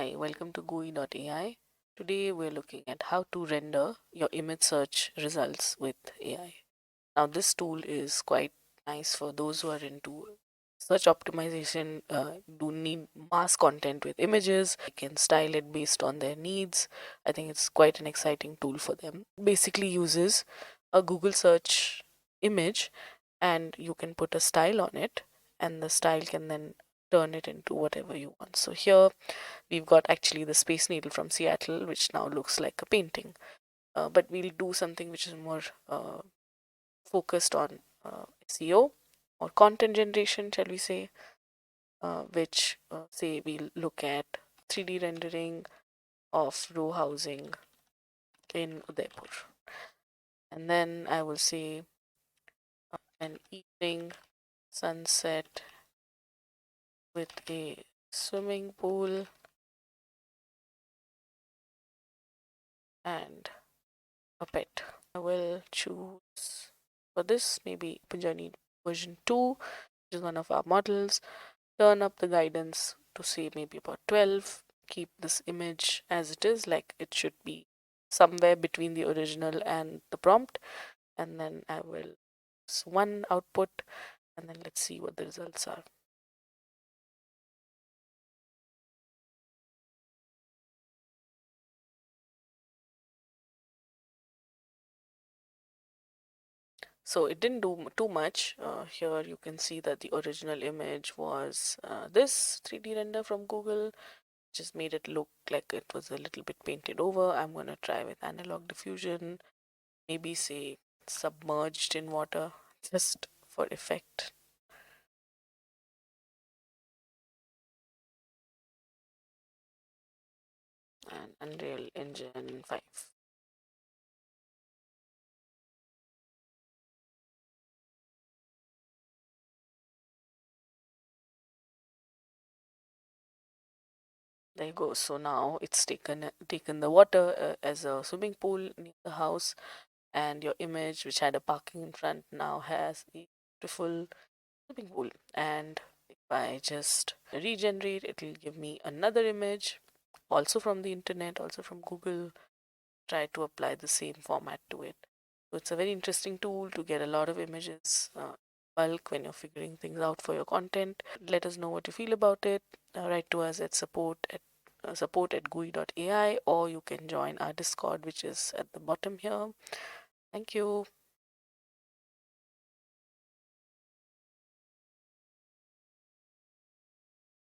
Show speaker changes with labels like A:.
A: Hi, welcome to Gooey.AI. Today we're looking at how to render your image search results with AI. Now, this tool is quite nice for those who are into search optimization, do need mass content with images, they can style it based on their needs. I think it's quite an exciting tool for them. Basically uses a Google search image and you can put a style on it, and the style can then turn it into whatever you want. So here we've got actually the Space Needle from Seattle, which now looks like a painting. But we'll do something which is more focused on SEO or content generation, shall we say, which say we'll look at 3D rendering of row housing in Udaipur. And then I will say an evening sunset with a swimming pool and a pet. I will choose for this maybe Journey version 2, which is one of our models. Turn up the guidance to say maybe about 12. Keep this image as it is, like it should be somewhere between the original and the prompt. And then I will one output, and then let's see what the results are. So it didn't do too much. Here you can see that the original image was this 3D render from Google. Just made it look like it was a little bit painted over. I'm going to try with analog diffusion, maybe say submerged in water just for effect. And Unreal Engine 5. There you go. So now it's taken the water as a swimming pool near the house, and your image, which had a parking in front, now has a beautiful swimming pool. And if I just regenerate, it will give me another image, also from the internet, also from Google. Try to apply the same format to it. So it's a very interesting tool to get a lot of images bulk when you're figuring things out for your content. Let us know what you feel about it. Write to us at support at Gooey.AI, or you can join our Discord, which is at the bottom here. Thank you.